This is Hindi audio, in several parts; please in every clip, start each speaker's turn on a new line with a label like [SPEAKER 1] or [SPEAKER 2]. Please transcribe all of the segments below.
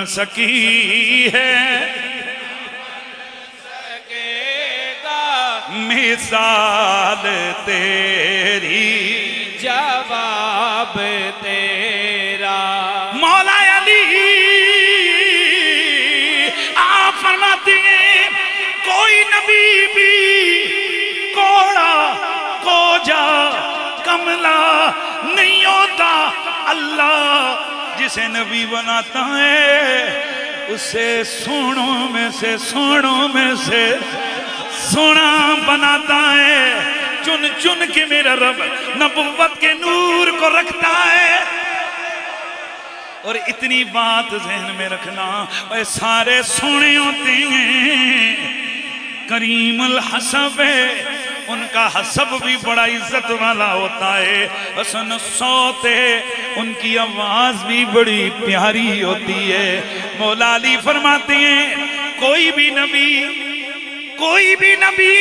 [SPEAKER 1] सकी है मिसाल तेरी,
[SPEAKER 2] जवाब तेरा।
[SPEAKER 1] मौला अली आप फरमाते हैं कोई नबी भी कोड़ा कोजा कमला नहीं होता, अल्लाह जिसे नबी बनाता है उसे सोनों में से सोना बनाता है। चुन चुन के मेरा रब नबुव्वत के नूर को रखता है। और इतनी बात ज़हन में रखना, वह सारे सोने होते हैं, करीमुल हसब है, उनका हसब भी बड़ा इज्जत वाला होता है, हसन सौत है, उनकी आवाज भी बड़ी प्यारी होती है। मौला अली फरमाते हैं कोई भी नबी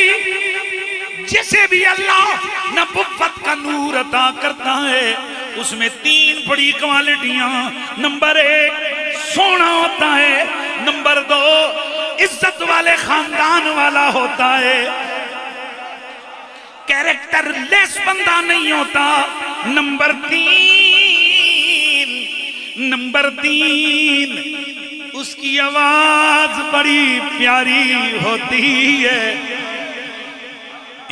[SPEAKER 1] जिसे भी अल्लाह नबुव्वत का नूर अता करता है उसमें 3 बड़ी क्वालिटियां, नंबर 1 सोना होता है, नंबर 2 इज्जत वाले खानदान वाला होता है, कैरेक्टरलेस बंदा नहीं होता, नंबर 3 उसकी आवाज बड़ी प्यारी होती है।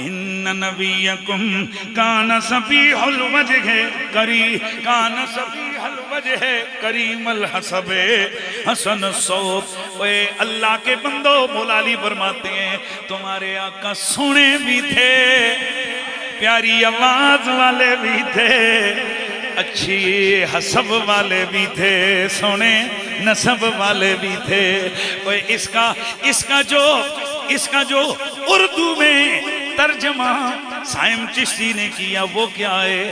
[SPEAKER 1] इन्ना नबियकुम काना सफीहुल वजह करीमल हसबे हसन सौत। ओए अल्लाह के बंदो, मौला अली फरमाते हैं तुम्हारे आका सोने भी थे, प्यारी आवाज वाले भी थे, अच्छी हसब वाले भी थे, सोने नसब वाले भी थे। ओए इसका जो उर्दू में तर्जमा साइम चिश्ती ने किया वो क्या है?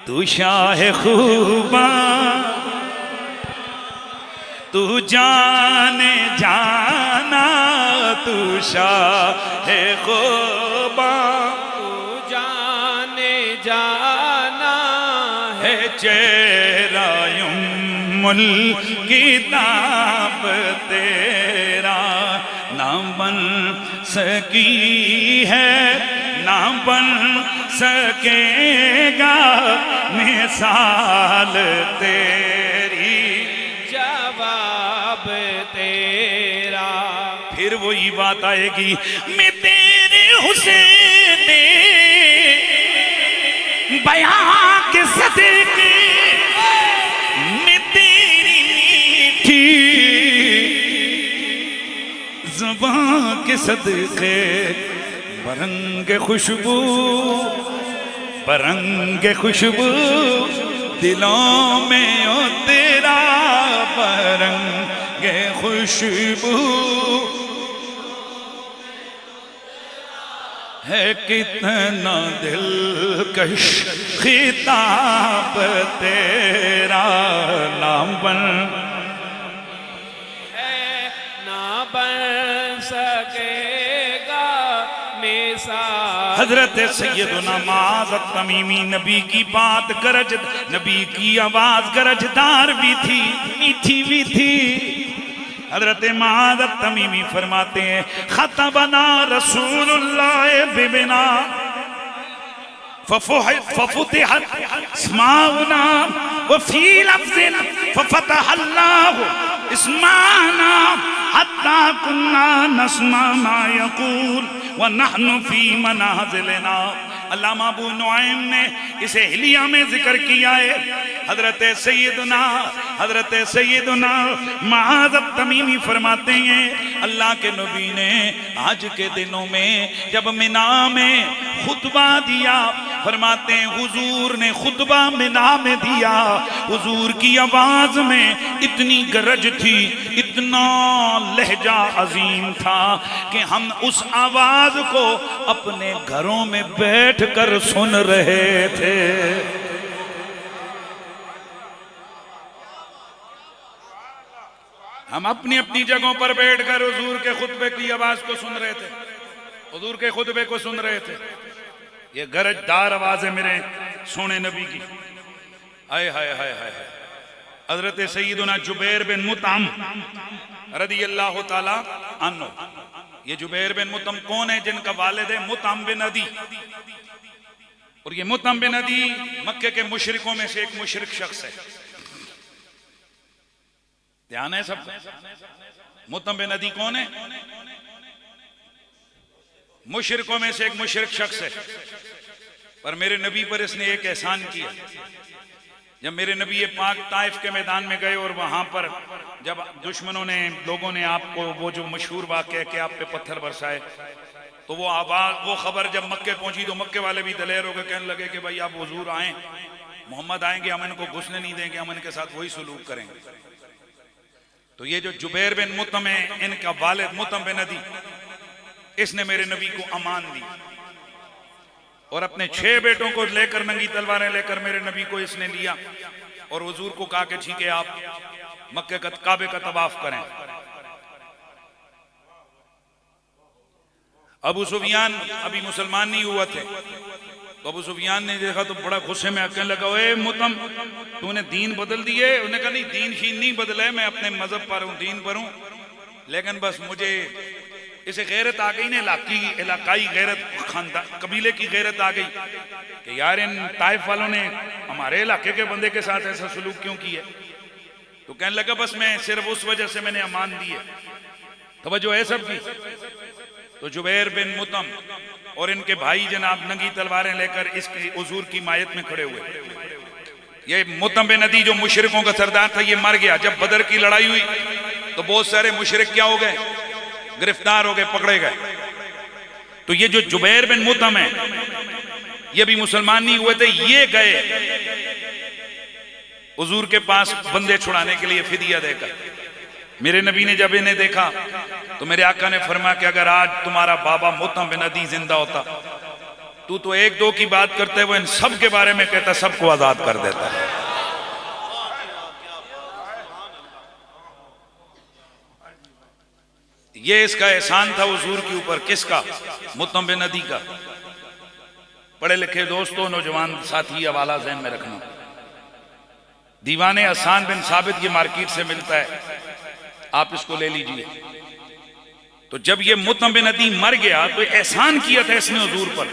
[SPEAKER 1] तू शाह खूबा तू जाने जाना, तू शाह खूबा
[SPEAKER 2] तू जाने जाना
[SPEAKER 1] है, चेहरा युम्मुल किताब तेरा ना बन सकी है, ना बन सकेगा मिसाल तेरी,
[SPEAKER 2] जवाब तेरा।
[SPEAKER 1] फिर वही बात आएगी मैं तेरे हुसैन बयां के सदके, मैं तेरी मीठी ज़ुबां के सदके, बरंगे खुशबू दिलों में ओ तेरा, बरंगे खुशबू है, कितना दिलकश खिताब तेरा, नाम बन
[SPEAKER 2] सकेगा मिसाल।
[SPEAKER 1] हजरत सैयदुना माज़ तमीमी नबी की बात गरज, नबी की आवाज गरजदार भी थी, मीठी भी थी। हजरत माज़ तमीमी फरमाते हैं खतबना रसूलुल्लाह बिबिना फफुतिहत अस्माउना वफी लफ्ज़िन फफतहल्लाहु इस्माना हत्ता कुन्ना नस्मा मा यकूल व नहनु फी मनाज़िलिना। अल्लामा अबू नुआइम ने इसे हिलिया में जिक्र किया है। हजरत सैयदुना माज़ तमीमी फरमाते हैं अल्लाह के नबी ने आज के दिनों में जब मिना में खुतबा दिया, फरमाते हैं हुजूर ने खुतबा मिना में दिया, हुजूर की आवाज में इतनी गरज थी, इतना लहजा अजीम था कि हम उस आवाज को अपने घरों में बैठ कर सुन रहे थे। हम अपनी अपनी जगहों पर बैठकर हुजूर के खुतबे की आवाज को सुन रहे थे, हुजूर के खुतबे को सुन रहे थे। ये गरजदार आवाज है मेरे सोने नबी की। हाय हाय हाय हाय। हजरत सैयदुना जुबैर बिन मुतअम रदी अल्लाह ताला अन्हु। ये जुबैर बिन मुतअम कौन है? जिनका वालिद है मुतअम बिन अदी। और ये मुतअम बिन अदी मक्के के मुशरिकों में से एक मुशरिक शख्स है। ध्यान है सब? मुतअम बिन अदी कौन है? मुशरिकों में से एक मुशरिक शख्स है। पर मेरे नबी पर इसने एक एहसान किया। जब मेरे नबी ये पाक ताइफ के मैदान में गए और वहां पर जब दुश्मनों ने, लोगों ने आपको वो जो मशहूर वाक़या कि आप पे पत्थर बरसाए, तो वो आवाज, वो खबर जब मक्के पहुंची तो मक्के वाले भी दलेर होकर कहने लगे कि भाई आप हुजूर आए, मोहम्मद आएंगे, हम इनको घुसने नहीं देंगे, हम इनके साथ वही सलूक करेंगे। तो ये जो जुबैर बिन मुतअम है, इनका वालिद मुतअम बिन अदी, इसने मेरे नबी को अमान दी और अपने 6 बेटों को लेकर, नंगी तलवारें लेकर मेरे नबी को इसने लिया और हुजूर को कहा कि ठीक है आप मक्के का, काबे का तवाफ करें। अबू सुफियान अभी मुसलमान नहीं हुआ थे, तो अबू सुफियान ने देखा तो बड़ा गुस्से में कहने लगा, ओए मुतअम तूने दीन बदल दिए? उन्होंने कहा नहीं, दीन शीन नहीं बदला है, मैं अपने मजहब पर हूं, दीन पर हूं, लेकिन बस मुझे इसे गैरत आ गई ना, इलाकाई गैरत, खानदान कबीले की गैरत आ गई कि यार इन ताइफ वालों ने हमारे इलाके के बंदे के साथ ऐसा सलूक क्यों किया। तो कहने लगा बस मैं सिर्फ उस वजह से मैंने अमान दी है। तवज्जो है सबकी? तो जुबैर बिन मुतअम और इनके भाई जनाब नंगी तलवारें लेकर इसके हुजूर की मायत में खड़े हुए। ये मुतअम बिन अदी जो मुशरिकों का सरदार था, ये मर गया। जब बदर की लड़ाई हुई तो बहुत सारे मुशरिक क्या हो गए? गिरफ्तार हो गए, पकड़े गए। तो ये जो जुबैर बिन मुतअम है, ये भी मुसलमान नहीं हुए थे, ये गए हुजूर के पास बंदे छुड़ाने के लिए फिदिया देकर। मेरे नबी ने जब इन्हें देखा तो मेरे आका ने फरमाया कि अगर आज तुम्हारा बाबा मुतअम बिन अदी जिंदा होता, तू तो 1-2 की बात करते हुए इन सब के बारे में कहता, सबको आजाद कर देता। ये इसका एहसान था हुजूर के ऊपर। किसका? मुतअम बिन अदी का। पढ़े लिखे दोस्तों, नौजवान साथी, हवाला ज़हन में रखना। दीवाने हसन बिन साबित ये मार्केट से मिलता है, आप इसको ले लीजिए। तो जब ये मुतअम बिन अदी मर गया तो एहसान किया था इसने हुजूर पर,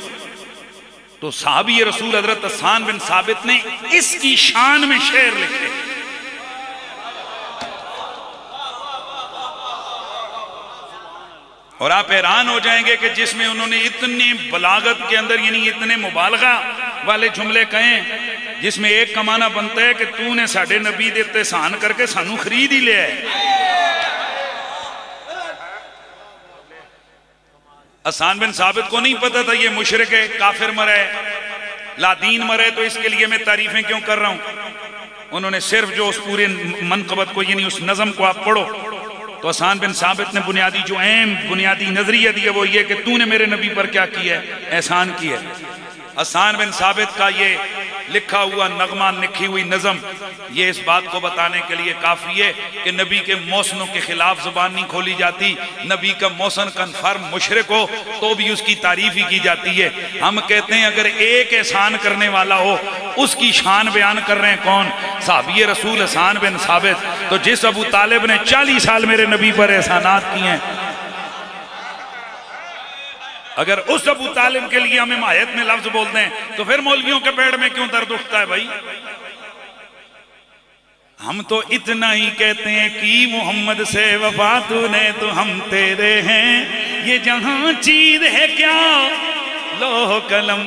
[SPEAKER 1] तो साहबी रसूल हजरत हसन बिन साबित ने इसकी शान में शेर लिखे। और आप हैरान हो जाएंगे कि जिसमें उन्होंने इतने बलागत के अंदर, यानी इतने मुबालगा वाले जुमले कहे, जिसमें एक कमाना बनता है कि तूने साडे नबी दे उत्ते एहसान करके सानू खरीद ही लिया है। हसन बिन साबित को नहीं पता था ये मुशरिक है, काफिर मरा है, लादीन मरे, तो इसके लिए मैं तारीफें क्यों कर रहा हूं। उन्होंने सिर्फ जो उस पूरे मनकबत को, यानी उस नज़म को आप पढ़ो, तो हसन बिन साबित ने बुनियादी जो अहम बुनियादी नजरिया दिया वो ये कि तूने मेरे नबी पर क्या किया है? एहसान किया है। हसन बिन साबित का ये लिखा हुआ नगमा, लिखी हुई नज़म, ये इस बात को बताने के लिए काफ़ी है कि नबी के मौसनों के खिलाफ ज़ुबान नहीं खोली जाती। नबी का मौसन कन्फर्म मुशरिक हो तो भी उसकी तारीफ ही की जाती है। हम कहते हैं अगर एक एहसान करने वाला हो, उसकी शान बयान कर रहे हैं कौन? साहबी रसूल हसन बिन साबित। तो जिस अबू तालिब ने 40 साल मेरे नबी पर एहसानात किए हैं, अगर उस अबू तालिब के लिए हम हिमायत में लफ्ज बोलते हैं तो फिर मौलवियों के पेड़ में क्यों दर्द उठता है भाई? हम तो इतना ही कहते हैं कि मोहम्मद से वफा तूने तो हम तेरे हैं, ये जहां चीज है क्या लोह कलम।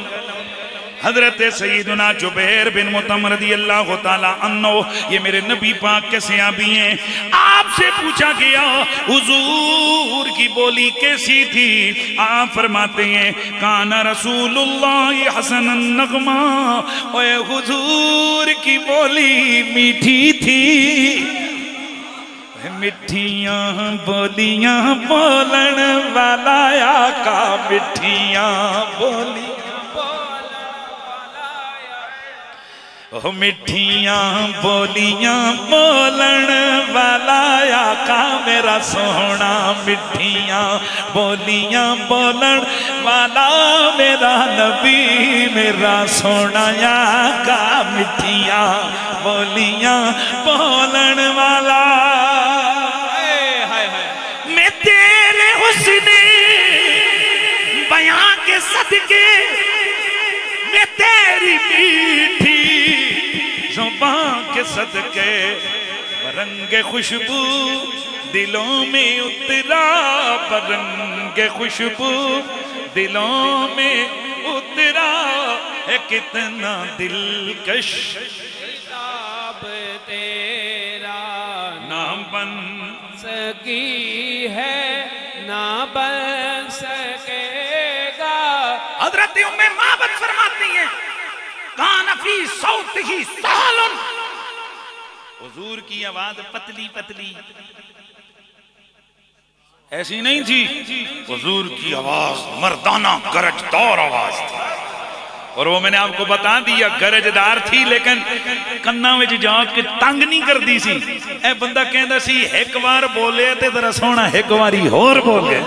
[SPEAKER 1] हजरत सैयदुना जुबैर बिन मुतअम रदी अल्लाह ताला अन्हो, ये मेरे नबी पाक के सहाबी हैं। आपसे पूछा गया हुजूर की बोली कैसी थी? आप फरमाते हैं काना रसूलुल्लाह हसन नगमा, ओए हुजूर की बोली मीठी थी। मिठियां बोलियां बोलन वाला आका, मिठियां बोली मिठियां बोलियां बोलन वाला आका मेरा सोहना, मिठियां बोलियां बोलन वाला मेरा नबी मेरा सोहना आका, मिठियां बोलियां बोलन वाला। मैं तेरे हुस्ने बयां के सदके, मैं तेरी मीठी ज़ुबान के सदके, रंगे खुशबू दिलों में उतरा, रंगे खुशबू दिलों में उतरा है, कितना दिलकश
[SPEAKER 2] किताब तेरा
[SPEAKER 1] ना बन
[SPEAKER 2] सकी है, ना बन सकेगा।
[SPEAKER 1] हज़रत उम्मे माबद फरमाती हैं, कान फी सौतिही सालन, हुजूर की आवाज पतली पतली ऐसी नहीं थी, हुजूर की आवाज मर्दाना गरजदार आवाज थी। और वो मैंने आपको बता दिया गरजदार थी, लेकिन कन्ना में जाके तंग नहीं कर दी सी। ए बंदा कहता सी एक बार बोले ते जरा सोना एक बारी होर बोले।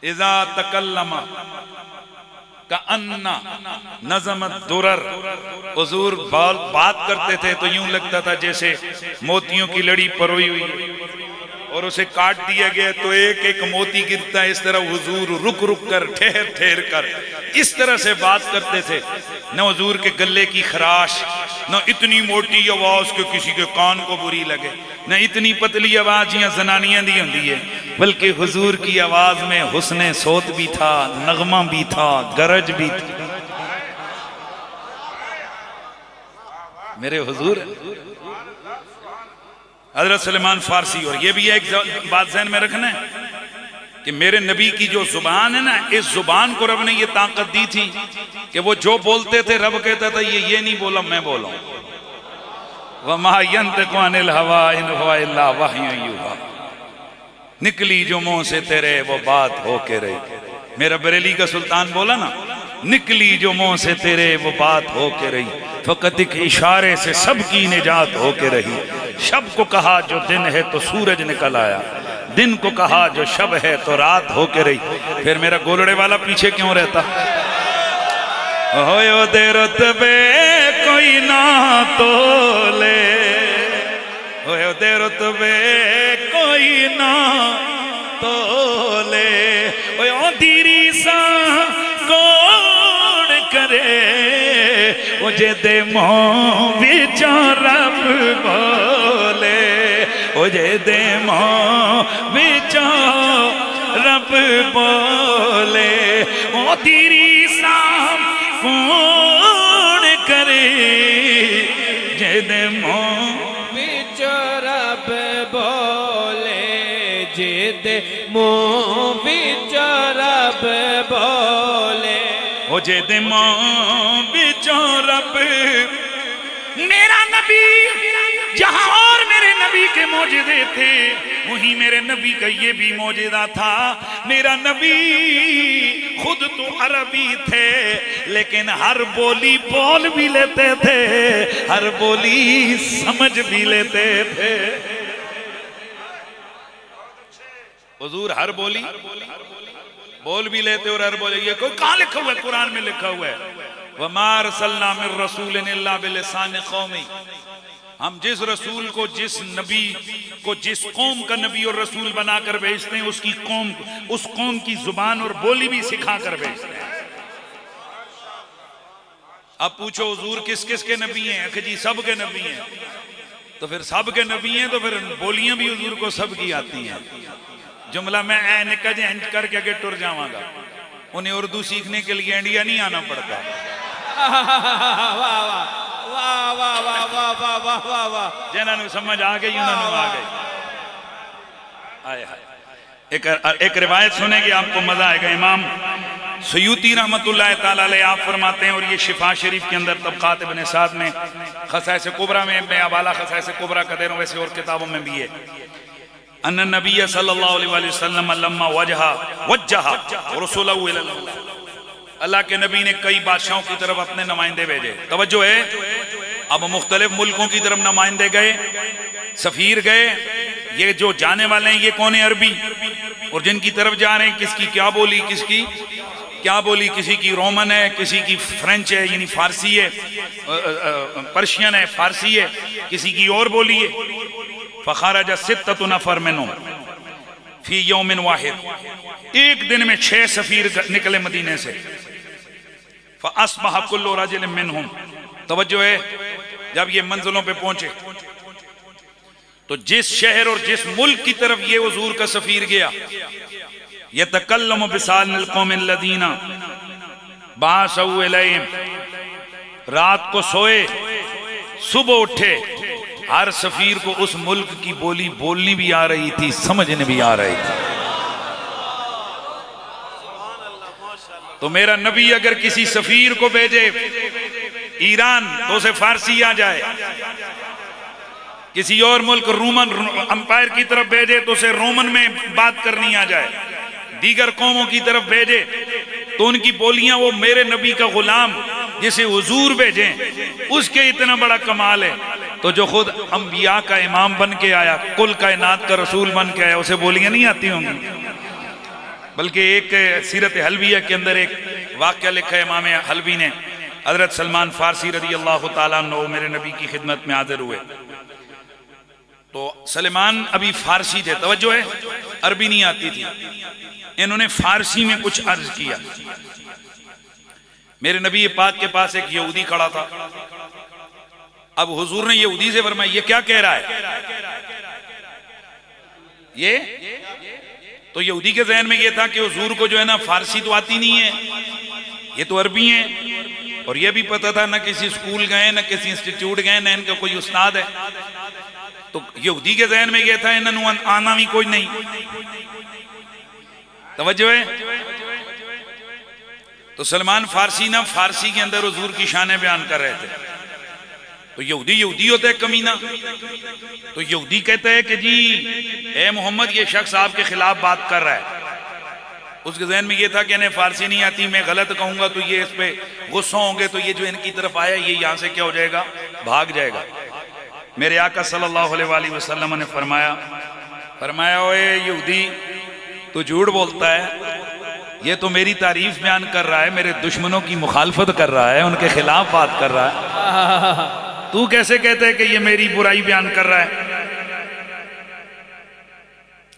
[SPEAKER 1] इज़ा तकल्लमा का अन्ना नज़मत दुरर, हुजूर बात करते थे तो यूं लगता था जैसे मोतियों की लड़ी परोई हुई और उसे काट दिया गया तो एक एक मोती गिरता है। इस तरह हुजूर रुक रुक कर ठहर ठहर कर इस तरह से बात करते थे। न हुजूर के गले की खराश, न इतनी मोटी आवाज कि किसी के कान को बुरी लगे, न इतनी पतली आवाज या जनानियां दी होती है, बल्कि हुजूर की आवाज में हुस्ने सोत भी था, नगमा भी था, गरज भी थी। मेरे हुजूर हजरत सलेमान फारसी। और ये भी एक बात ज़हन में रखना है कि मेरे नबी की जो जुबान है ना, इस जुबान को रब ने ये ताकत दी थी कि वो जो बोलते थे रब कहता था ये नहीं बोला मैं बोला। वमा यंतिकु अनिल हवा इन हुवा इल्ला वह्युन युहा, निकली जो मुंह से तेरे वो बात होके रही। मेरा बरेली का सुल्तान बोला ना, निकली जो मुंह से तेरे वो बात होके रही, फकत एक इशारे से सबकी निजात होके रही। शब को कहा जो दिन है तो सूरज निकल आया, दिन को कहा जो शब है तो रात होके रही। फिर मेरा गोलड़े वाला पीछे क्यों रहता? होयो दे रुतबे कोई ना तोले, होयो दे रुतबे कोई ना तोले, होयो दीरी सा कौन करे, मुझे दे मोह विचो रब बोले, मुझे दे मोह विचो रब बोले। ओ तेरी साम कौन करे, जे दे मोह
[SPEAKER 2] विचो रब बोले, जे दे मोह विचो रब बोले।
[SPEAKER 1] ओ जे दे मोह विचो रब। मेरा नबी जहां और मेरे नबी के मौजूदे थे, वहीं मेरे नबी का ये भी मौजूदा था। मेरा नबी खुद तो अरबी थे, लेकिन हर बोली बोल भी लेते थे, हर बोली समझ भी लेते थे। हुजूर हर बोली बोल भी लेते और हर बोले। ये कोई कहाँ लिखा हुआ है? कुरान में लिखा हुआ है, वमा अरसलना मिन रसूलिन इल्ला बिलिसान कौमी। हम जिस रसूल को, जिस नबी को, जिस कौम का नबी और रसूल बनाकर भेजते हैं, उसकी कौम, उस कौम की जुबान और बोली भी सिखा कर भेजते हैं। अब पूछो हुजूर किस किस के नबी हैं? जी सब के नबी हैं। तो फिर सब के नबी हैं तो फिर बोलियां भी हुजूर को सब की आती हैं। जुमला मैं ऐ निकल इंज करके आगे टुर जाऊंगा। उन्हें उर्दू सीखने के लिए इंडिया नहीं आना पड़ता। जिन्होंने समझ आ गई उन्होंने आ गई। एक रिवायत सुनेंगे आपको मजा आएगा। इमाम सयूती रहमतुल्लाह ताला अलैह आप फरमाते हैं, और ये शिफा शरीफ के अंदर तबक़ात इब्न साद में, खसाइस कुबरा में, मैं अवाला खसाइस कुबरा का दे रहा हूं, वैसे और किताबों में भी है। अन्ना नबी सल्लल्लाहु अलैहि वसल्लम लम्मा वज्जहा रसूलहु इलल्लाह, अल्लाह के नबी ने कई बादशाहों की तरफ अपने नुमाइंदे भेजे। तवज्जो है, अब मुख्तलिफ मुल्कों की तरफ नुमाइंदे गए, सफीर गए। ये जो जाने वाले हैं ये कौन है? अरबी। और जिनकी तरफ जा रहे हैं किसकी क्या बोली, किसकी क्या बोली, किसी की रोमन है, किसी की फ्रेंच है यानी फारसी है, पर्शियन है, फारसी है, किसी की और बोली है। फ़ख़रज सित्ततु नफ़र मिनहुम फी यौमिन वाहिद, एक दिन में 6 सफीर निकले मदीने से। फ़अस्बह कुल्लु रजुलिन मिनहुम, तवज्जो है, जब ये मंजिलों पे पहुंचे तो जिस शहर और जिस मुल्क की तरफ ये हुजूर का सफीर गया, यतकल्लमु बिसानिल कौमिल लदीना बासउ इलैहिम, रात को सोए सुबह उठे, हर सफीर को उस मुल्क की बोली बोलनी भी आ रही थी, समझने भी आ रही थी। तो मेरा नबी अगर किसी सफीर को भेजे ईरान तो उसे फारसी आ जाए, किसी और मुल्क रोमन अंपायर की तरफ भेजे तो उसे रोमन में बात करनी आ जाए, दीगर कौमों की तरफ भेजे तो उनकी बोलियां, वो मेरे नबी का गुलाम जिसे हुजूर भेजें उसके इतना बड़ा कमाल है। तो जो खुद अंबिया का इमाम बन के आया, कुल कायनात का रसूल बन के आया, उसे बोलियां नहीं आती होंगी। बल्कि एक सीरत हलविया के अंदर एक वाक़या लिखा है इमाम हलवी ने, हज़रत सलमान फारसी रज़ी अल्लाह ताला अन्हु मेरे नबी की खिदमत में हाजिर हुए। तो सलमान अभी फारसी थे, तवज्जो है, अरबी नहीं आती थी। इन्होंने फारसी में कुछ अर्ज किया। मेरे नबी पाक के पास एक यहूदी खड़ा था। अब हुजूर ने यहूदी से फरमाया, ये क्या कह रहा है? ये तो यहूदी के जहन में ये था कि हुजूर को जो है ना फारसी तो आती नहीं है, ये तो अरबी है। और ये भी पता था ना किसी स्कूल गए, ना किसी इंस्टीट्यूट गए, ना इनका कोई उस्ताद है। तो यहूदी के जहन में ये था इन्होंने आना भी कोई नहीं। तवज्जो है। तो सलमान फारसी ना फारसी के अंदर हुजूर की शान बयान कर रहे थे। तो यहूदी यहूदी होता है कमीना। तो यहूदी कहता है कि जी ए मोहम्मद, ये शख्स आपके खिलाफ बात कर रहा है। उसके जहन में ये था कि इन्हें फारसी नहीं आती, मैं गलत कहूंगा तो ये इस पे गुस्सा होंगे, तो ये जो इनकी तरफ आया ये यहां से क्या हो जाएगा, भाग जाएगा। मेरे आका सल्लल्लाहु अलैहि वसल्लम ने फरमाया ओए यहूदी, तू झूठ बोलता है, ये तो मेरी तारीफ बयान कर रहा है, मेरे दुश्मनों की मुखालफत कर रहा है, उनके खिलाफ बात कर रहा है। तू कैसे कहते है कि ये मेरी बुराई बयान कर रहा है?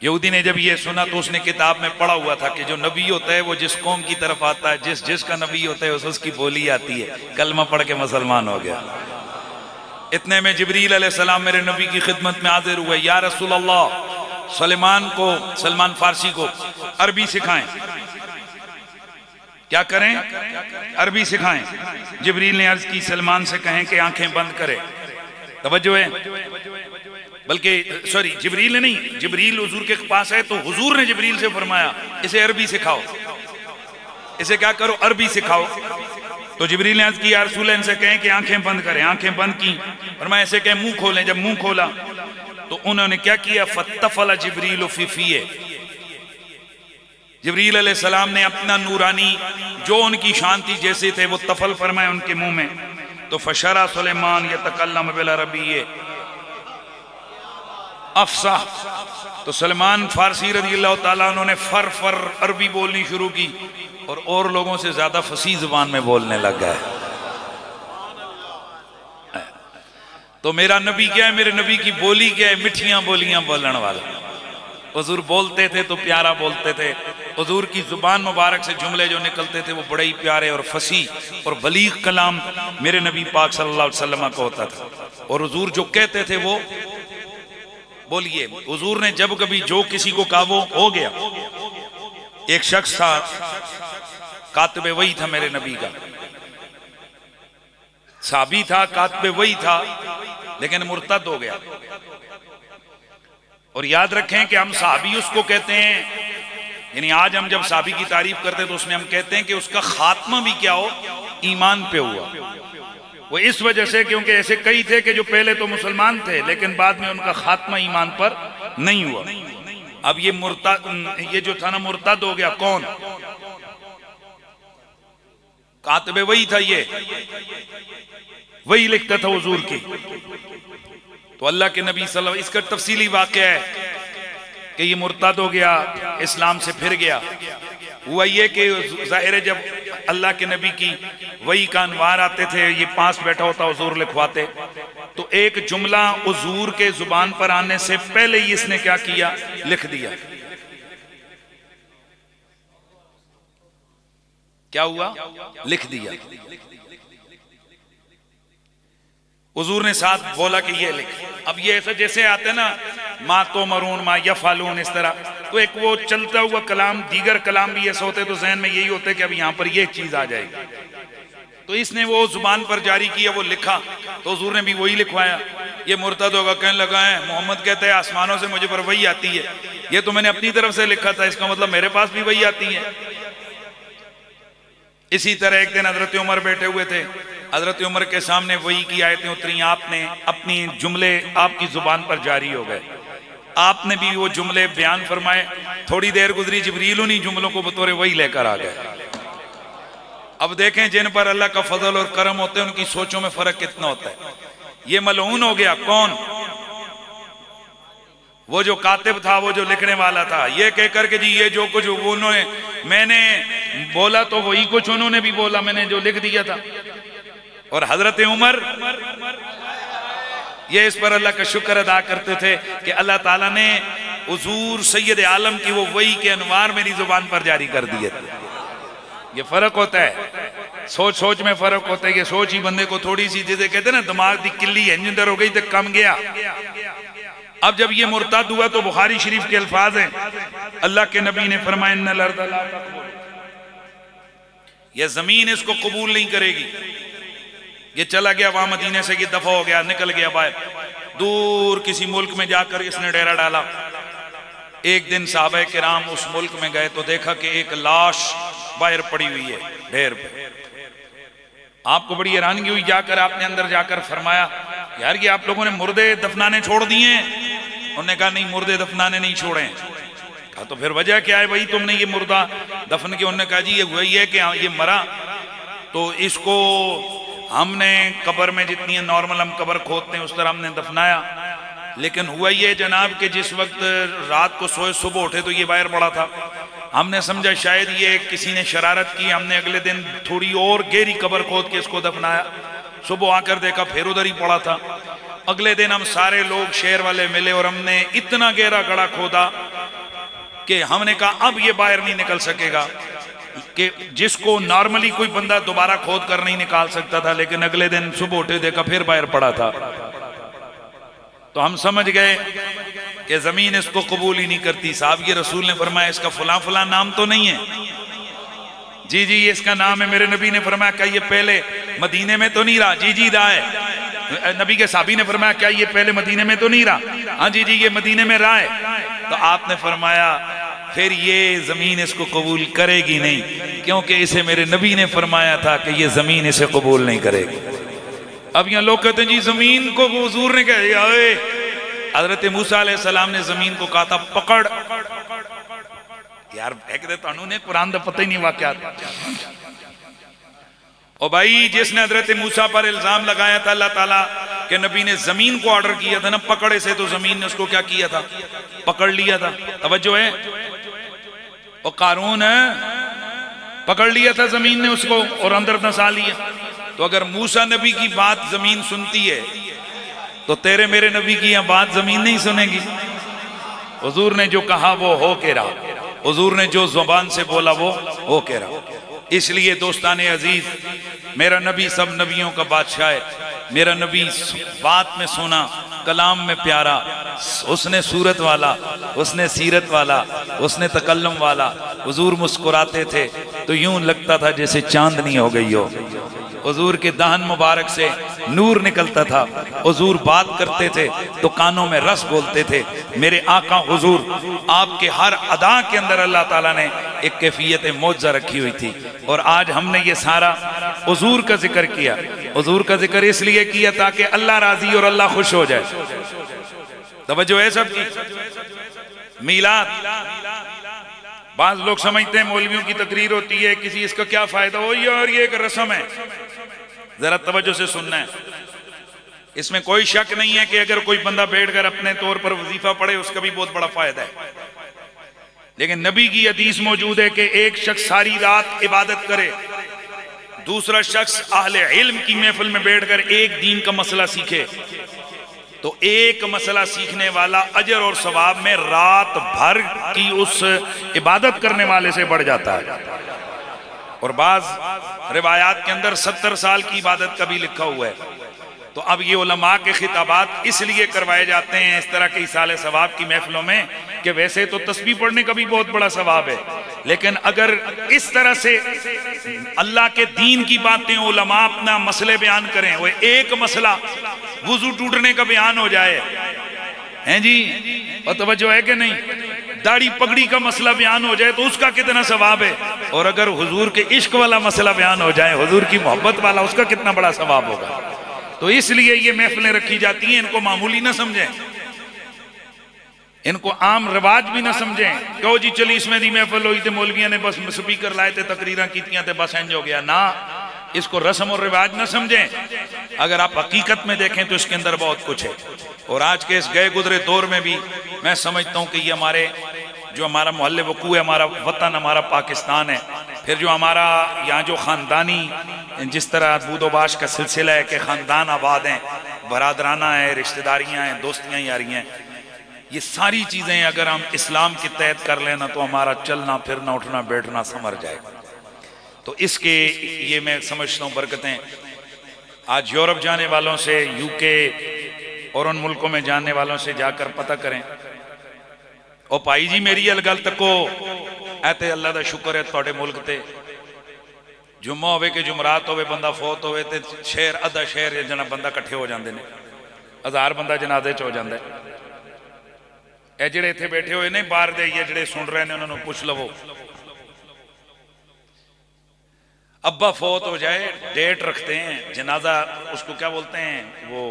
[SPEAKER 1] यहूदी ने जब ये सुना तो उसने किताब में पढ़ा हुआ था कि जो नबी होता है वो जिस कौम की तरफ आता है, जिसका नबी होता है उसकी बोली आती है। कलमा पढ़ के मुसलमान हो गया। इतने में जिब्रील अलैहिस्सलाम मेरे नबी की खिदमत में हाजिर हुए। या रसूल अल्लाह, सलमान फारसी को अरबी सिखाएं। क्या करें? अरबी सिखाएं। जिब्रील ने अर्ज की सलमान से कहें कि आंखें बंद करे। तवज्जो है। बल्कि सॉरी, जिब्रील ने नहीं, जिब्रील हुजूर के पास है तो हुजूर ने जिब्रील से फरमाया इसे अरबी सिखाओ, इसे क्या करो, अरबी सिखाओ। तो जिब्रील ने अर्ज की या रसूल, इनसे कहें कि आंखें बंद करें। आंखें बंद की। फरमाया ऐसे कहें मुंह खोलें। जब मुंह खोला तो उन्होंने क्या किया, फत्तफल जिब्रील फीफिए, जिब्रील अलैहिस्सलाम ने अपना नूरानी जो उनकी शान थी जैसे थे वो तफल फरमाया उनके मुंह में। तो फशरा सुलेमान यतकल्लम बिल अरबिय्य अफसा, तो सलमान फारसी रज़ियल्लाहु ताला उन्होंने फर अरबी बोलनी शुरू की और लोगों से ज्यादा फसीह जुबान में बोलने लग गए। तो मेरा नबी क्या है, मेरे नबी की बोली क्या है, मिठियां बोलियां बोलने वाला। हुजूर बोलते थे तो प्यारा बोलते थे। हुजूर की जुबान मुबारक से जुमले जो निकलते थे वो बड़े ही प्यारे और फसीह और बलीग कलाम मेरे नबी पाक सल्लल्लाहु अलैहि वसल्लम का होता था। और हुजूर जो कहते थे वो बोलिए। हुजूर ने जब कभी जो किसी को कहा वो हो गया। एक शख्स था, कातिबे वही था मेरे नबी का, साबी था, कातिबे वही था, लेकिन मुर्तद हो गया। और याद रखें कि हम साहबी उसको कहते हैं, यानी आज हम जब साहबी की तारीफ करते हैं तो उसमें हम कहते हैं कि उसका खात्मा भी क्या हो, ईमान पे हुआ। वो इस वजह से क्योंकि ऐसे कई थे कि जो पहले तो मुसलमान थे लेकिन बाद में उनका खात्मा ईमान पर नहीं हुआ। अब ये जो था ना मुर्तद हो गया। कौन? कातिबे वही था। ये वही लिखता था हुजूर की। तो अल्लाह के नबी सल्लल्लाहु अलैहि वसल्लम, इसका तफसीली वाक़या है कि ये मुर्तद हो गया, इस्लाम से फिर गया। हुआ ये कि ज़ाहिर है जब अल्लाह के नबी की वही का अनवार आते थे, ये पास बैठा होता हुजूर लिखवाते, तो एक जुमला हुजूर के जुबान पर आने से पहले ही इसने क्या किया, लिख दिया। क्या हुआ, लिख दिया। हुजूर ने साथ बोला कि ये लिख। अब ये ऐसा जैसे आते ना, माँ तो मरून माँ या फालून, इस तरह, तो एक वो चलता हुआ कलाम, दीगर कलाम भी ऐसे होते तो जहन में यही होते कि अब यहाँ पर ये चीज आ जाएगी। तो इसने वो जुबान पर जारी किया, वो लिखा, तो हुजूर ने भी वही लिखवाया। ये मुर्तद होगा, कहने लगा है मोहम्मद कहते हैं आसमानों से मुझे पर वही आती है, ये तो मैंने अपनी तरफ से लिखा था, इसका मतलब मेरे पास भी वही आती है। इसी तरह एक दिन हजरत उमर बैठे हुए थे, हजरत उमर के सामने वही की आयतें उतरी, आपने अपनी जुमले आपकी जुबान पर जारी हो गए, आपने भी वो जुमले बयान फरमाए। थोड़ी देर गुजरी, जिब्रील उन्हीं जुमलों को बतौर वही लेकर आ गए। अब देखें जिन पर अल्लाह का फजल और करम होते हैं उनकी सोचों में फर्क कितना होता है। ये मलऊन हो गया कौन, वो जो कातिब था, वो जो लिखने वाला था, ये कहकर के जी ये जो कुछ उन्होंने मैंने बोला तो वही कुछ उन्होंने भी बोला, मैंने जो लिख दिया था। और हजरत उमर ये इस पर अल्लाह का शुक्र अदा करते थे कि अल्लाह ताला ने हुजूर सैयद आलम की वो वही के अनवार मेरी जुबान पर जारी कर दिए थे। ये फर्क होता है, सोच सोच में फर्क होता है कि सोच ही बंदे को थोड़ी सी, जैसे कहते हैं ना दिमाग की किल्ली इंजर हो गई तो कम गया। अब जब ये मुर्तद हुआ तो बुखारी शरीफ के अल्फाज हैं, अल्लाह के नबी ने फरमाया इन्नल अर्द ला तक़बुल, ये जमीन इसको कबूल नहीं करेगी। ये चला गया वहां मदीने से, ये दफा हो गया, निकल गया बाहर, दूर किसी मुल्क में जाकर इसने डेरा डाला। एक दिन साहबे किराम उस मुल्क में गए तो देखा कि एक लाश बाहर पड़ी हुई है ढेर पे। आपको बड़ी हैरानगी हुई, जाकर आपने अंदर जाकर फरमाया यार ये आप लोगों ने मुर्दे दफनाने छोड़ दिए। उन्होंने कहा नहीं, मुर्दे दफनाने नहीं छोड़े। कहा तो फिर वजह क्या है भाई, तुमने ये मुर्दा दफन किया? उन्होंने कहा जी ये वही है कि ये मरा तो इसको हमने कब्र में जितनी नॉर्मल हम कब्र खोदते हैं उस तरह हमने दफनाया। लेकिन हुआ ये जनाब कि जिस वक्त रात को सोए सुबह उठे तो ये बाहर पड़ा था। हमने समझा शायद ये किसी ने शरारत की, हमने अगले दिन थोड़ी और गहरी कब्र खोद के इसको दफनाया। सुबह आकर देखा फिर उधर ही पड़ा था। अगले दिन हम सारे लोग शहर वाले मिले और हमने इतना गहरा गड्ढा खोदा कि हमने कहा अब ये बाहर नहीं निकल सकेगा, कि जिसको नॉर्मली कोई बंदा दोबारा खोद कर नहीं निकाल सकता था। लेकिन अगले दिन सुबह उठे देखा फिर बाहर पड़ा था। तो हम समझ गए कि जमीन इसको कबूल ही नहीं करती। साहब ये रसूल ने फरमाया इसका फला फला नाम तो नहीं है? जी जी ये इसका नाम है। मेरे नबी ने फरमाया क्या ये पहले मदीने में तो नहीं रहा? जी जी रहा है। नबी के साहबी ने फरमाया क्या ये पहले मदीने में तो नहीं रहा? हाँ जी जी ये मदीने में रहा है। तो आपने फरमाया फिर ये जमीन इसको कबूल करेगी नहीं, क्योंकि इसे मेरे नबी ने फरमाया था कि ये जमीन इसे कबूल नहीं करेगी। अब यहाँ लोग कहते हैं जी जमीन को हुजूर ने कहा, हजरत मूसा अलैहिस्सलाम ने जमीन को कहा था पकड़। यार ने कुरान का पता ही नहीं वाकया। और भाई जिसने हजरत मूसा पर इल्जाम लगाया था अल्लाह ताला के नबी ने जमीन को ऑर्डर किया था ना पकड़े से, तो जमीन ने उसको क्या किया था? पकड़ लिया था। तवज्जो है? और कारून पकड़ लिया था जमीन ने उसको और अंदर धंसा लिया। तो अगर मूसा नबी की बात जमीन सुनती है तो तेरे मेरे नबी की यह बात जमीन नहीं सुनेगी। हुजूर ने जो कहा वो हो के रहा, हुजूर ने जो जुबान से बोला वो हो के रहा। इसलिए दोस्ताने अजीज, मेरा नबी सब नबियों का बादशाह है। मेरा नबी बात में सोना, कलाम में प्यारा, उसने सूरत वाला, उसने सीरत वाला, उसने तकल्लुम वाला। हुजूर मुस्कुराते थे तो यूं लगता था जैसे चांदनी हो गई हो। हुजूर के दाहन मुबारक से नूर निकलता था। हुजूर बात करते थे तो कानों में रस बोलते थे। मेरे आका हुजूर, आपके हर अदा के अंदर अल्लाह ताला ने एक कैफियत मौजज़ा रखी हुई थी। और आज हमने ये सारा हुजूर का जिक्र किया। हुजूर का जिक्र इसलिए किया ताकि अल्लाह राजी और अल्लाह खुश हो जाए। तवज्जो है सबकी? मीलाद बाज लोग समझते हैं मौलवियों की तकरीर होती है किसी, इसका क्या फायदा हो, ये और ये एक रस्म है। जरा तवज्जो से सुनना है। इसमें कोई शक नहीं है कि अगर कोई बंदा बैठकर अपने तौर पर वजीफा पढ़े उसका भी बहुत बड़ा फायदा है, लेकिन नबी की हदीस मौजूद है कि एक शख्स सारी रात इबादत करे, दूसरा शख्स अहले इल्म की महफिल में बैठकर एक दीन का मसला सीखे, तो एक मसला सीखने वाला अजर और सवाब में रात भर की उस इबादत करने वाले से बढ़ जाता है। और बाज रिवायात के अंदर 70 साल की इबादत का भी लिखा हुआ है। तो अब ये उलमा के खिताबात इसलिए करवाए जाते हैं इस तरह के इसाले सवाब की महफिलों में कि वैसे तो तस्बीह पढ़ने का भी बहुत बड़ा सवाब है, लेकिन अगर इस तरह से अल्लाह के दीन की बातें उलमा अपना मसले बयान करें, वो एक मसला वुजू टूटने का बयान हो जाए, हैं जी, और तवज्जो है कि नहीं, दाढ़ी पगड़ी का मसला बयान हो जाए तो उसका कितना सवाब है, और अगर हुजूर के इश्क वाला मसला बयान हो जाए, हुजूर की मोहब्बत वाला, उसका कितना बड़ा सवाब होगा। तो इसलिए ये महफिलें रखी जाती हैं, इनको मामूली ना समझें, इनको आम रिवाज भी ना समझें। कहो जी चली इसमें दी महफिल हुई थे, मौलवियों ने बस स्पीकर लाए थे, तकरीरें कीतियां थे, बस इंज हो गया ना, इसको रस्म और रिवाज ना समझें। अगर आप हकीकत में देखें तो इसके अंदर बहुत कुछ है। और आज के इस गए गुजरे दौर में भी मैं समझता हूं कि ये हमारा मोहल्ले वकू है, हमारा वतन, हमारा पाकिस्तान है, फिर जो हमारा यहाँ जो ख़ानदानी जिस तरह बूदोबाश का सिलसिला है कि ख़ानदान आबाद हैं, बरादराना है, रिश्तेदारियाँ हैं, दोस्तियाँ यारियाँ हैं, ये सारी चीज़ें अगर हम इस्लाम के तहत कर लेना तो हमारा चलना फिरना उठना बैठना संवर जाएगा। तो इसके ये मैं समझता हूँ बरकतें। आज यूरोप जाने वालों से, यूके और उन मुल्कों में जाने वालों से जाकर पता करें, ओ भाई जी मेरी अल गल तको ऐते अल्लाह का शुक्र है तुहाडे मुल्क ते जुम्मा होवे कि जुमरात होवे, बंदा फौत होवे ते शहर अद्धा शहर जना बंदा इकट्ठे हो जाते हैं, 1000 बंदा जनाजे च हो जाता है। ये जिहड़े इत्थे बैठे हुए ने बाहर दे ये जिहड़े सुन रहे हैं उन्होंने पुछ लवो, अब्बा फौत हो जाए डेट रखते हैं, जनाजा उसको क्या बोलते हैं, वो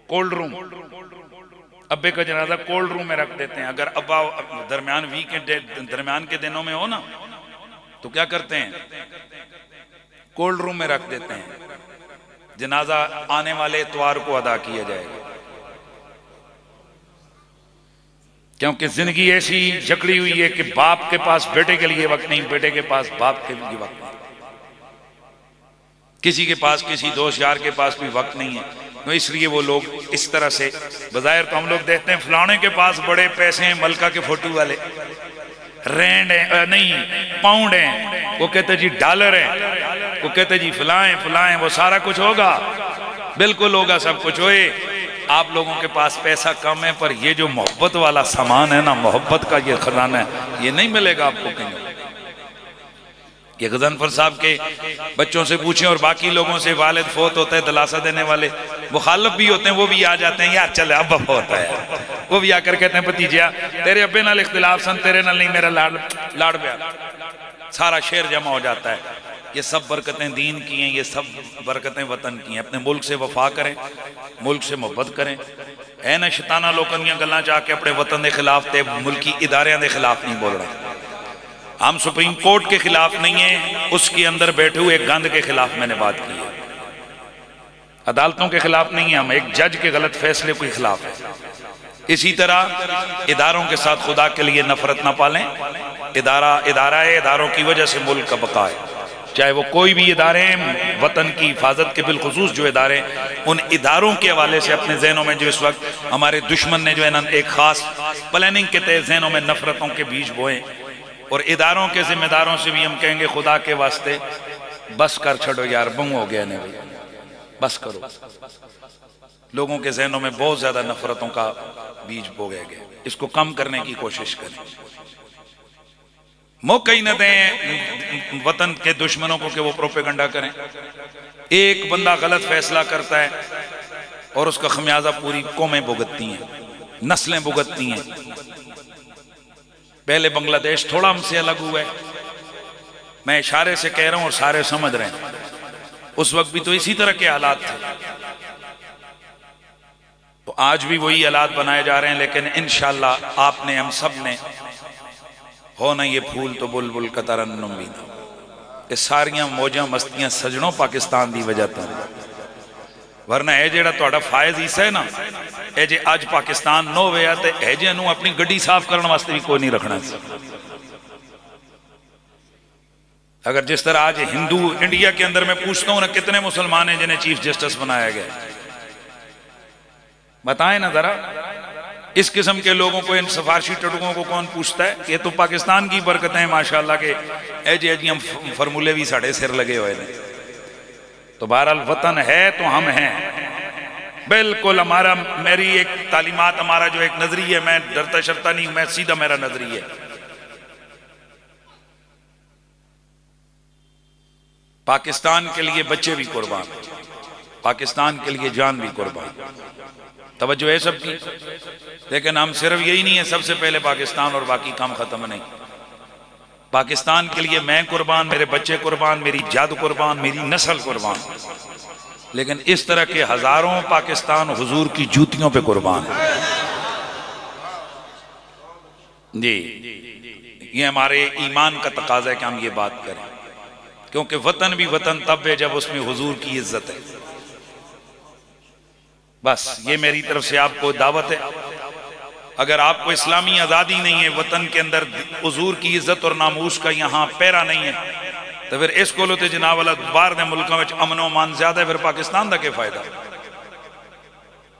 [SPEAKER 1] कोल्ड रूम, अब्बे का जनाजा कोल्ड रूम में रख देते हैं। अगर अब्बा दरमियान के दिनों में हो ना तो क्या करते हैं, कोल्ड रूम में रख देते हैं, जनाजा आने वाले इतवार को अदा किया जाएगा। क्योंकि जिंदगी ऐसी जकड़ी हुई है कि बाप के पास बेटे के लिए वक्त नहीं, बेटे के पास बाप के लिए वक्त नहीं, किसी के पास किसी दोस्त यार के पास भी वक्त नहीं है। तो इसलिए वो लोग इस तरह से, बजायर तो हम लोग देखते हैं फलाने के पास बड़े पैसे हैं, मलका के फोटो वाले, रैंड है नहीं पाउंड है, वो कहते जी डॉलर है, वो कहते जी फलाएं, वो सारा कुछ होगा, बिल्कुल होगा, सब कुछ होए। आप लोगों के पास पैसा कम है, पर ये जो मोहब्बत वाला सामान है ना, मोहब्बत का ये खजाना है, ये नहीं मिलेगा आपको कहीं। ये गजनफर साहब के बच्चों से पूछें और बाकी लोगों से, वालिद फौत होता है दिलासा देने वाले मुखालिफ भी होते हैं, वो भी आ जाते हैं, यार चल अब्बा फौत है, वो भी आकर कहते हैं भतीजा तेरे अब्बे नाल इख्तिलाफ सन, तेरे नाल नहीं, मेरा लाड़ ब्याह, सारा शेर जमा हो जाता है। ये सब बरकतें दीन की हैं, ये सब बरकतें वतन की हैं। अपने मुल्क से वफा करें, मुल्क से मोहब्बत करें। है ना शैताना लोगों दी गल्लां जाके अपने वतन के खिलाफ ते मुल्की इदारियां के खिलाफ नहीं बोल रहे। हम सुप्रीम कोर्ट के खिलाफ नहीं है, उसके अंदर बैठे हुए एक गंद के खिलाफ मैंने बात की है। अदालतों के खिलाफ नहीं है, हम एक जज के गलत फैसले के खिलाफ है। इसी तरह इदारों के साथ खुदा के लिए नफरत ना पालें। इदारा है, इदारों की वजह से मुल्क का बका है। चाहे वो कोई भी इदारे हैं, वतन की हिफाजत के बिलखुसूस जो इदारे, उन इदारों के हवाले से अपने जहनों में जो इस वक्त हमारे दुश्मन ने जो है ना एक खास प्लानिंग के तहत जहनों में नफरतों के बीज बोए, और इदारों के जिम्मेदारों से भी हम कहेंगे खुदा के वास्ते बस कर छोड़ो यार, बंग हो गया नहीं भाई, बस करो। लोगों के जहनों में बहुत ज्यादा नफरतों का बीज बोया गया, इसको कम करने की कोशिश करें। मौका ही न दें वतन के दुश्मनों को कि वो प्रोपेगंडा करें। एक बंदा गलत फैसला करता है और उसका खमियाजा पूरी कौमें भुगतती हैं, नस्लें भुगतती हैं। पहले बांग्लादेश थोड़ा हमसे अलग हुआ है, मैं इशारे से कह रहा हूं और सारे समझ रहे हैं। उस वक्त भी तो इसी तरह के हालात थे, तो आज भी वही हालात बनाए जा रहे हैं। लेकिन इंशाअल्लाह आपने, हम सब ने हो ना ये फूल तो बुलबुल का तरन्नुम भी ना, ये सारियां मौजां मस्तियां सजनों पाकिस्तान की वजह तो, वरना यह जो तुहाडा फायज ईसा है ना, यह जे अज पाकिस्तान न होया तो यह जे नूं अपनी गड्डी साफ करने वास्ते भी कोई नहीं रखना सी। अगर जिस तरह आज हिंदू इंडिया के अंदर मैं पूछता हूं ना कितने मुसलमान हैं जिन्हें चीफ जस्टिस बनाया गया, बताएं ना जरा। इस किस्म के लोगों को, इन सिफारशी टटुकों को कौन पूछता है? ये तो पाकिस्तान की बरकत है माशाल्लाह के एज एज हम फॉर्मूले भी साढ़े सिर लगे हुए हैं। तो बहरहाल वतन है तो हम हैं बिल्कुल। हमारा, मेरी एक तालीमात, हमारा जो एक नजरिया है, मैं डरता शरता नहीं हूं, मैं सीधा मेरा नजरिया है, पाकिस्तान के लिए बच्चे भी कुर्बान, पाकिस्तान के लिए जान भी कुर्बान। तवज्जो है सबकी। लेकिन हम सिर्फ यही नहीं है सबसे पहले पाकिस्तान और बाकी काम खत्म नहीं। पाकिस्तान के लिए मैं कुर्बान, मेरे बच्चे कुर्बान, मेरी जाद कुर्बान, मेरी नस्ल कुर्बान। लेकिन इस तरह के हजारों पाकिस्तान हुजूर की जूतियों पे कुर्बान जी। ये हमारे ईमान का तकाजा है कि हम ये बात करें, क्योंकि वतन भी वतन तब है जब उसमें हुजूर की इज्जत है। बस ये मेरी तरफ से आपको दावत है। अगर आपको इस्लामी आज़ादी नहीं है, वतन के अंदर हुजूर की इज्जत और नामूस का यहाँ पैरा नहीं है, तो फिर इस कोलो ते जनाब वाला बाहर के मुल्कों में अमनो मान ज्यादा है, फिर पाकिस्तान का क्या फायदा?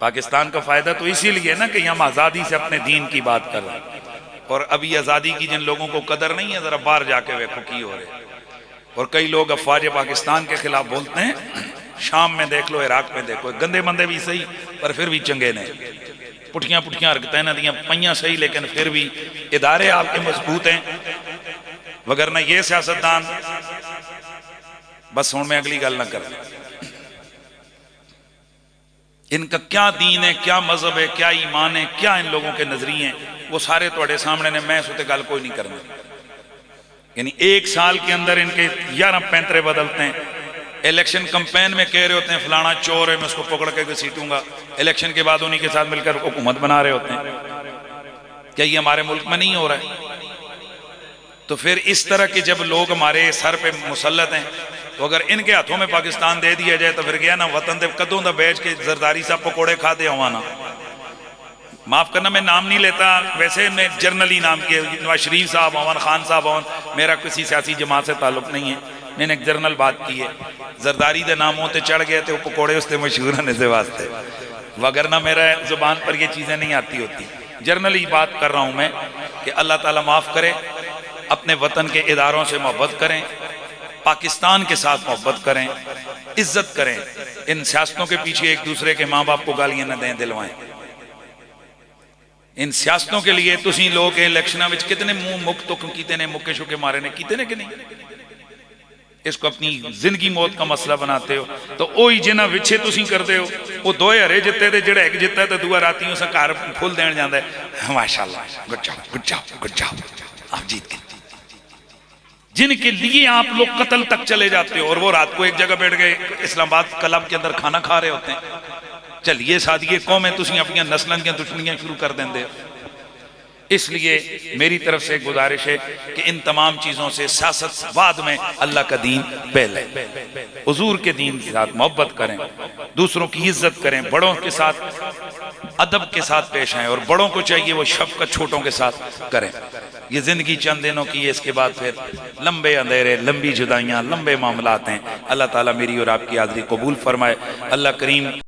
[SPEAKER 1] पाकिस्तान का फायदा तो इसीलिए ना कि हम आज़ादी से अपने दीन की बात कर रहे हैं। और अभी आज़ादी की जिन लोगों को कदर नहीं है, जरा बाहर जाके वेखो की हो रहे। और कई लोग अफवाज पाकिस्तान के खिलाफ बोलते हैं, शाम में देख लो, इराक में देखो, गंदे बंदे भी सही पर फिर भी चंगे ने, पुठियां पुठियां हरकतें इन्हां दियां पईयां सही, लेकिन फिर भी इदारे आपके मजबूत हैं। वगरना ये सियासतदान, बस हुण मैं अगली गल ना कर, इनका क्या दीन है, क्या मजहब है, क्या ईमान है, क्या इन लोगों के नजरिए हैं, वो सारे तुहाडे सामने ने। मैं इस उत्ते गल कोई नहीं करना। यानी एक साल के अंदर इनके 11 पैंतरे बदलते हैं। इलेक्शन कैंपेन में कह रहे होते हैं फलाना चोर है, मैं उसको पकड़ के घसीटूंगा, इलेक्शन के बाद उन्हीं के साथ मिलकर हुकूमत बना रहे होते हैं। क्या ये हमारे मुल्क में नहीं हो रहा है? तो फिर इस तरह के जब लोग हमारे सर पे मुसल्लत हैं, तो अगर इनके हाथों में पाकिस्तान दे दिया जाए तो फिर गया ना वतन दे कदों दा बेच के जरदारी साहब पकौड़े खाते हवाना। माफ करना मैं नाम नहीं लेता, वैसे मैं जर्नली नाम किए, नवाज शरीफ साहब अवन, खान साहब अवन, मेरा किसी सियासी जमात से ताल्लुक नहीं है, मैंने एक जर्नल बात की है। जरदारी के नामों ते चढ़ गए थे वो पकौड़े उससे मशहूर होने से वास्ते, वगरना मेरा जुबान पर ये चीज़ें नहीं आती होती। जर्नली बात कर रहा हूँ मैं कि अल्लाह ताला माफ़ करे, अपने वतन के इदारों से मोहब्बत करें, पाकिस्तान के साथ मोहब्बत करें, इज्जत करें। इन सियासतों के पीछे एक दूसरे के माँ बाप को गालियाँ न दें, दिलवाएं। इन सियासतों के लिए तुसी लोग इलेक्शनों में कितने मुंह मुक तुक कीते ने, मुक्के शुके मारे ने कीते ने कि नहीं? इसको अपनी जिंदगी मौत का मसला बनाते हो। तो वही जिन्हें विछे तुसी करते हो, वो 2 हरे जिते थे, जो एक जिता तो दूआ राती उस घर फुल देन जाता है, माशाल्लाह good job good job good job, आप जीत गए। जिनके लिए आप लोग कत्ल तक चले जाते हो, और वो रात को एक जगह बैठ गए इस्लामाबाद क्लब के अंदर खाना खा रहे होते हैं। चलिए सादिए कौमें तुसी अपनी नस्लन की दुश्मनियां शुरू कर देंगे हो। इसलिए मेरी तरफ से गुजारिश है कि इन तमाम चीज़ों से सियासत बाद में, अल्लाह का दीन पहले। हुजूर के दीन के साथ मोहब्बत करें, दूसरों की इज्जत करें, बड़ों के साथ अदब के साथ पेश आएँ, और बड़ों को चाहिए वो शफ़क़त छोटों के साथ करें। ये ज़िंदगी चंद दिनों की है, इसके बाद फिर लंबे अंधेरे, लंबी जुदाइयाँ, लंबे मामलात हैं। अल्लाह ताला मेरी और आपकी हाज़री कबूल फरमाए। अल्लाह करीम